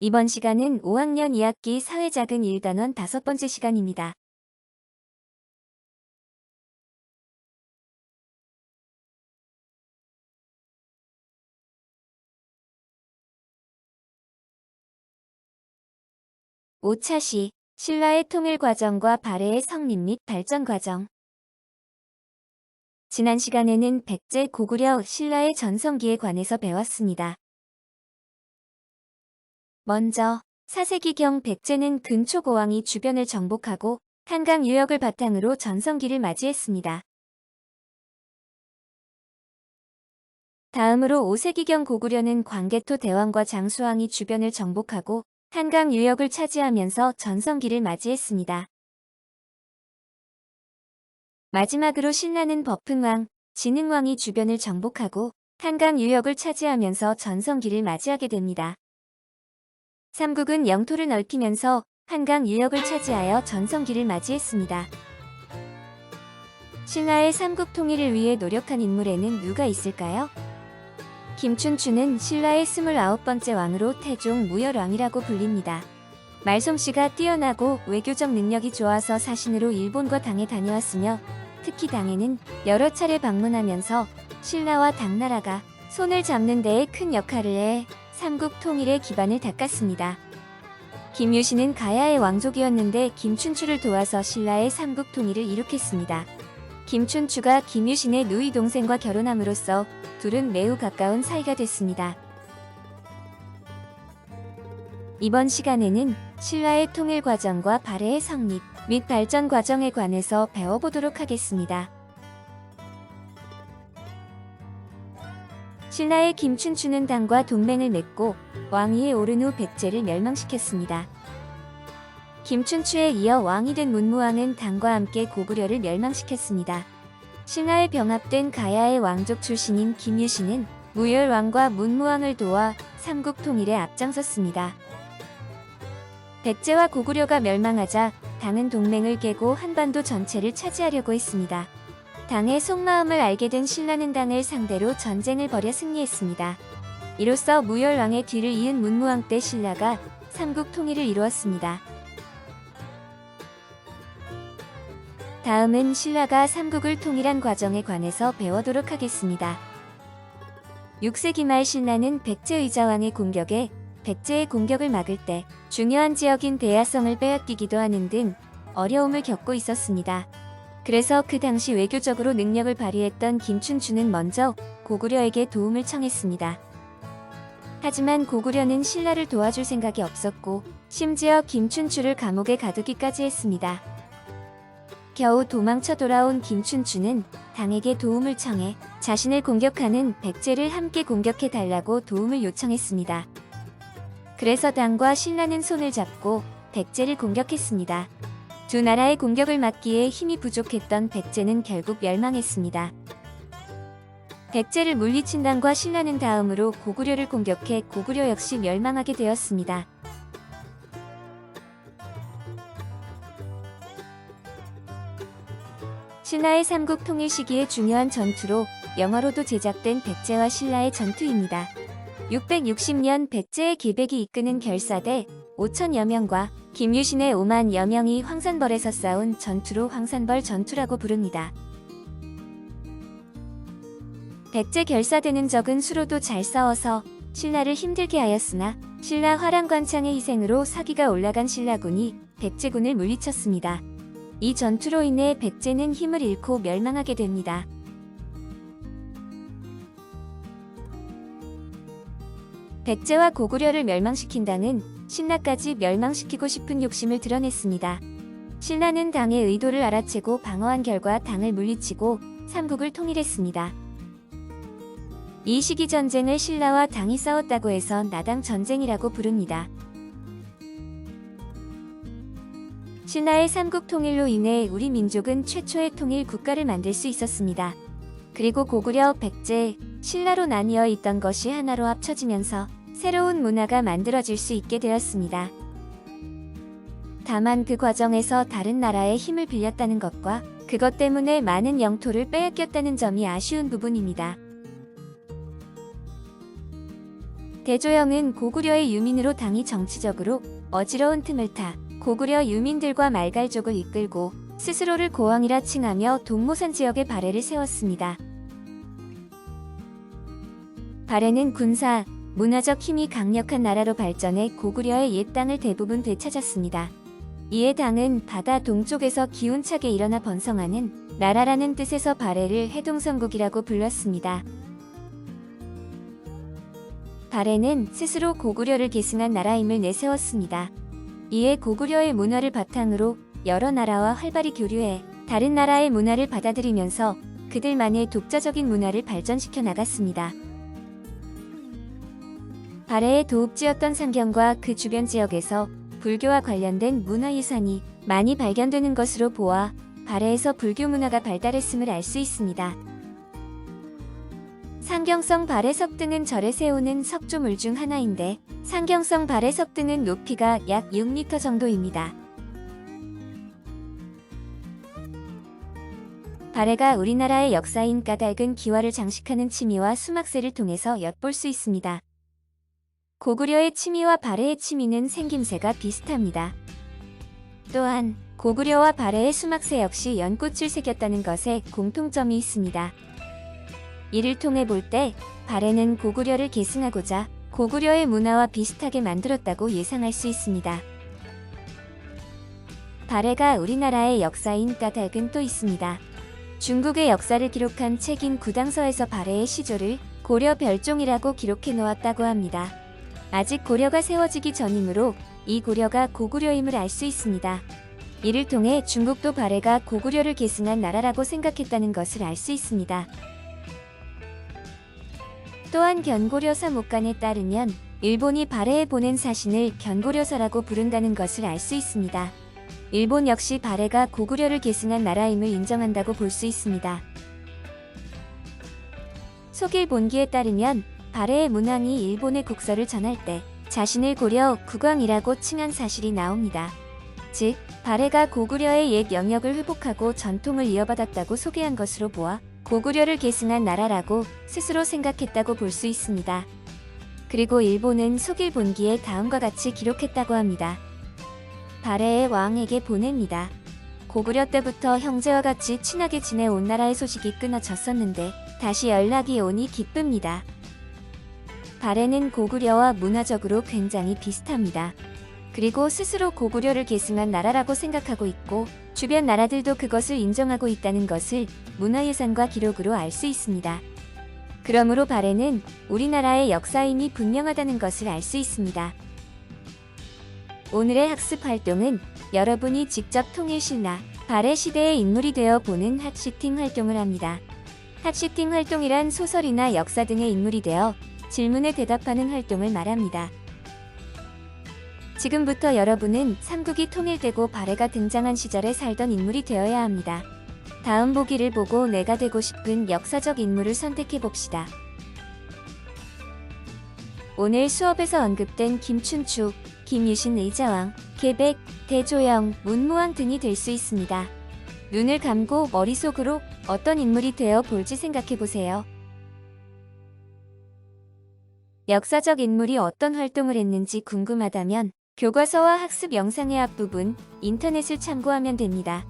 이번 시간은 5학년 2학기 사회작은 1단원 5번째 시간입니다. 오차시 신라의 통일 과정과 발해의 성립 및 발전 과정. 지난 시간에는 백제 고구려 신라의 전성기에 관해서 배웠습니다. 먼저 4세기경 백제는 근초고왕이 주변을 정복하고 한강 유역을 바탕으로 전성기를 맞이했습니다. 다음으로 5세기경 고구려는 광개토 대왕과 장수왕이 주변을 정복하고 한강 유역을 차지하면서 전성기를 맞이했습니다. 마지막으로 신라는 버풍왕, 진흥왕이 주변을 정복하고 한강 유역을 차지하면서 전성기를 맞이하게 됩니다. 삼국은 영토를 넓히면서 한강 유역을 차지하여 전성기를 맞이했습니다. 신라의 삼국 통일을 위해 노력한 인물에는 누가 있을까요? 김춘추는 신라의 29번째 왕으로 태종 무열왕이라고 불립니다. 말솜씨가 뛰어나고 외교적 능력이 좋아서 사신으로 일본과 당에 다녀왔으며 특히 당에는 여러 차례 방문하면서 신라와 당나라가 손을 잡는 데에 큰 역할을 해 삼국 통일의 기반을 닦았습니다. 김유신은 가야의 왕족이었는데 김춘추를 도와서 신라의 삼국 통일을 이룩했습니다. 김춘추가 김유신의 누이 동생과 결혼함으로써 둘은 매우 가까운 사이가 됐습니다. 이번 시간에는 신라의 통일 과정과 발해의 성립 및 발전 과정에 관해서 배워보도록 하겠습니다. 신라의 김춘추는 당과 동맹을 맺고 왕위에 오른 후 백제를 멸망시켰습니다. 김춘추에 이어 왕이 된 문무왕은 당과 함께 고구려를 멸망시켰습니다. 신라에 병합된 가야의 왕족 출신인 김유신은 무열왕과 문무왕을 도와 삼국 통일에 앞장섰습니다. 백제와 고구려가 멸망하자 당은 동맹을 깨고 한반도 전체를 차지하려고 했습니다. 당의 속마음을 알게 된 신라는 당을 상대로 전쟁을 벌여 승리했습니다. 이로써 무열왕의 뒤를 이은 문무왕 때 신라가 삼국 통일을 이루었습니다. 다음은 신라가 삼국을 통일한 과정에 관해서 배워보도록 하겠습니다. 6세기 말 신라는 백제 의자왕의 공격에 백제의 공격을 막을 때 중요한 지역인 대야성을 빼앗기기도 하는 등 어려움을 겪고 있었습니다. 그래서 그 당시 외교적으로 능력을 발휘했던 김춘추는 먼저 고구려에게 도움을 청했습니다. 하지만 고구려는 신라를 도와줄 생각이 없었고 심지어 김춘추를 감옥에 가두기까지 했습니다. 겨우 도망쳐 돌아온 김춘추는 당에게 도움을 청해 자신을 공격하는 백제를 함께 공격해달라고 도움을 요청했습니다. 그래서 당과 신라는 손을 잡고 백제를 공격했습니다. 두 나라의 공격을 막기에 힘이 부족했던 백제는 결국 멸망했습니다. 백제를 물리친 당과 신라는 다음으로 고구려를 공격해 고구려 역시 멸망하게 되었습니다. 신라의 삼국 통일 시기의 중요한 전투로 영화로도 제작된 백제와 신라의 전투입니다. 660년 백제의 기백이 이끄는 결사대 5천여 명과 김유신의 5만여 명이 황산벌에서 싸운 전투로 황산벌 전투라고 부릅니다. 백제 결사대는 적은 수로도 잘 싸워서 신라를 힘들게 하였으나 신라 화랑관창의 희생으로 사기가 올라간 신라군이 백제군을 물리쳤습니다. 이 전투로 인해 백제는 힘을 잃고 멸망하게 됩니다. 백제와 고구려를 멸망시킨 당은 신라까지 멸망시키고 싶은 욕심을 드러냈습니다. 신라는 당의 의도를 알아채고 방어한 결과 당을 물리치고 삼국을 통일했습니다. 이 시기 전쟁을 신라와 당이 싸웠다고 해서 나당 전쟁이라고 부릅니다. 신라의 삼국 통일로 인해 우리 민족은 최초의 통일 국가를 만들 수 있었습니다. 그리고 고구려, 백제, 신라로 나뉘어 있던 것이 하나로 합쳐지면서 새로운 문화가 만들어질 수 있게 되었습니다. 다만 그 과정에서 다른 나라의 힘을 빌렸다는 것과 그것 때문에 많은 영토를 빼앗겼다는 점이 아쉬운 부분입니다. 대조영은 고구려의 유민으로 당이 정치적으로 어지러운 틈을 타 고구려 유민들과 말갈족을 이끌고 스스로를 고왕이라 칭하며 동모산 지역에 발해를 세웠습니다. 발해는 군사, 문화적 힘이 강력한 나라로 발전해 고구려의 옛 땅을 대부분 되찾았습니다. 이에 당은 바다 동쪽에서 기운차게 일어나 번성하는 나라라는 뜻에서 발해를 해동성국이라고 불렀습니다. 발해는 스스로 고구려를 계승한 나라임을 내세웠습니다. 이에 고구려의 문화를 바탕으로 여러 나라와 활발히 교류해 다른 나라의 문화를 받아들이면서 그들만의 독자적인 문화를 발전시켜 나갔습니다. 발해의 도읍지였던 상경과 그 주변 지역에서 불교와 관련된 문화유산이 많이 발견되는 것으로 보아 발해에서 불교 문화가 발달했음을 알 수 있습니다. 상경성 발해석 등은 절에 세우는 석조물 중 하나인데 상경성 발해석 등은 높이가 약 6m 정도입니다. 발해가 우리나라의 역사인 까닭은 기와를 장식하는 치미와 수막새를 통해서 엿볼 수 있습니다. 고구려의 치미와 발해의 치미는 생김새가 비슷합니다. 또한 고구려와 발해의 수막새 역시 연꽃을 새겼다는 것에 공통점이 있습니다. 이를 통해 볼 때 발해는 고구려를 계승하고자 고구려의 문화와 비슷하게 만들었다고 예상할 수 있습니다. 발해가 우리나라의 역사인 까닭은 또 있습니다. 중국의 역사를 기록한 책인 구당서에서 발해의 시조를 고려 별종이라고 기록해 놓았다고 합니다. 아직 고려가 세워지기 전이므로 이 고려가 고구려임을 알 수 있습니다. 이를 통해 중국도 발해가 고구려를 계승한 나라라고 생각했다는 것을 알 수 있습니다. 또한 견고려사 목간에 따르면 일본이 발해에 보낸 사신을 견고려사라고 부른다는 것을 알 수 있습니다. 일본 역시 발해가 고구려를 계승한 나라임을 인정한다고 볼 수 있습니다. 속일본기에 따르면 발해의 문왕이 일본의 국서를 전할 때 자신을 고려 국왕이라고 칭한 사실이 나옵니다. 즉, 발해가 고구려의 옛 영역을 회복하고 전통을 이어받았다고 소개한 것으로 보아 고구려를 계승한 나라라고 스스로 생각했다고 볼 수 있습니다. 그리고 일본은 속일본기에 다음과 같이 기록했다고 합니다. 발해의 왕에게 보냅니다. 고구려 때부터 형제와 같이 친하게 지내온 나라의 소식이 끊어졌었는데 다시 연락이 오니 기쁩니다. 발해는 고구려와 문화적으로 굉장히 비슷합니다. 그리고 스스로 고구려를 계승한 나라라고 생각하고 있고 주변 나라들도 그것을 인정하고 있다는 것을 문화유산과 기록으로 알 수 있습니다. 그러므로 발해는 우리나라의 역사임이 분명하다는 것을 알 수 있습니다. 오늘의 학습 활동은 여러분이 직접 통일신라, 발해 시대의 인물이 되어 보는 핫시팅 활동을 합니다. 핫시팅 활동이란 소설이나 역사 등의 인물이 되어 질문에 대답하는 활동을 말합니다. 지금부터 여러분은 삼국이 통일되고 발해가 등장한 시절에 살던 인물이 되어야 합니다. 다음 보기를 보고 내가 되고 싶은 역사적 인물을 선택해 봅시다. 오늘 수업에서 언급된 김춘추, 김유신 의자왕, 계백, 대조영, 문무왕 등이 될 수 있습니다. 눈을 감고 머릿속으로 어떤 인물이 되어 볼지 생각해 보세요. 역사적 인물이 어떤 활동을 했는지 궁금하다면 교과서와 학습 영상의 앞부분 인터넷을 참고하면 됩니다.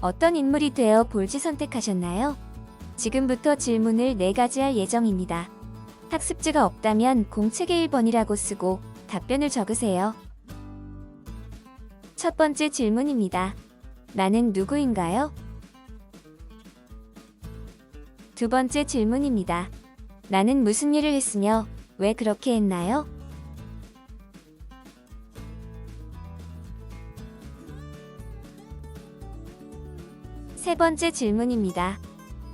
어떤 인물이 되어 볼지 선택하셨나요? 지금부터 질문을 4가지 할 예정입니다. 학습지가 없다면 공책에 1번이라고 쓰고 답변을 적으세요. 첫 번째 질문입니다. 나는 누구인가요? 두 번째 질문입니다. 나는 무슨 일을 했으며 왜 그렇게 했나요? 세 번째 질문입니다.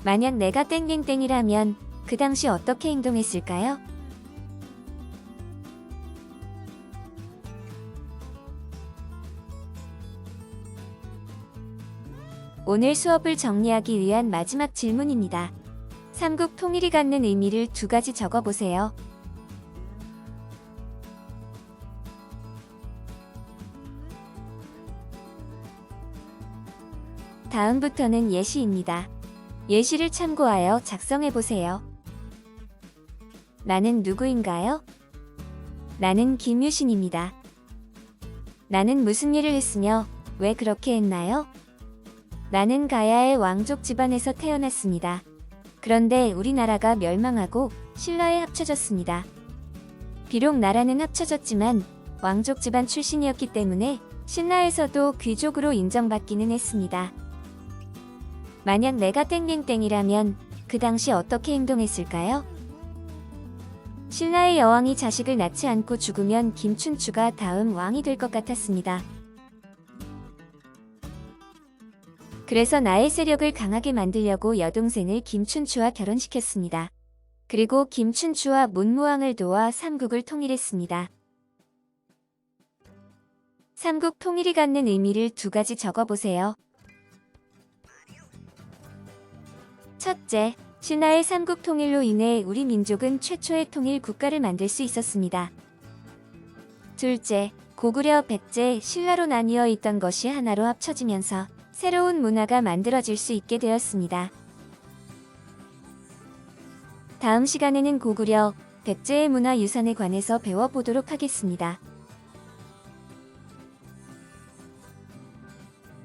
만약 내가 땡땡땡이라면 그 당시 어떻게 행동했을까요? 오늘 수업을 정리하기 위한 마지막 질문입니다. 삼국 통일이 갖는 의미를 2가지 적어보세요. 다음부터는 예시입니다. 예시를 참고하여 작성해보세요. 나는 누구인가요? 나는 김유신입니다. 나는 무슨 일을 했으며 왜 그렇게 했나요? 나는 가야의 왕족 집안에서 태어났습니다. 그런데 우리나라가 멸망하고 신라에 합쳐졌습니다. 비록 나라는 합쳐졌지만 왕족 집안 출신이었기 때문에 신라에서도 귀족으로 인정받기는 했습니다. 만약 내가 땡땡땡이라면 그 당시 어떻게 행동했을까요? 신라의 여왕이 자식을 낳지 않고 죽으면 김춘추가 다음 왕이 될 것 같았습니다. 그래서 나의 세력을 강하게 만들려고 여동생을 김춘추와 결혼시켰습니다. 그리고 김춘추와 문무왕을 도와 삼국을 통일했습니다. 삼국 통일이 갖는 의미를 두 가지 적어보세요. 첫째, 신라의 삼국 통일로 인해 우리 민족은 최초의 통일 국가를 만들 수 있었습니다. 둘째, 고구려, 백제, 신라로 나뉘어 있던 것이 하나로 합쳐지면서 새로운 문화가 만들어질 수 있게 되었습니다. 다음 시간에는 고구려, 백제의 문화 유산에 관해서 배워보도록 하겠습니다.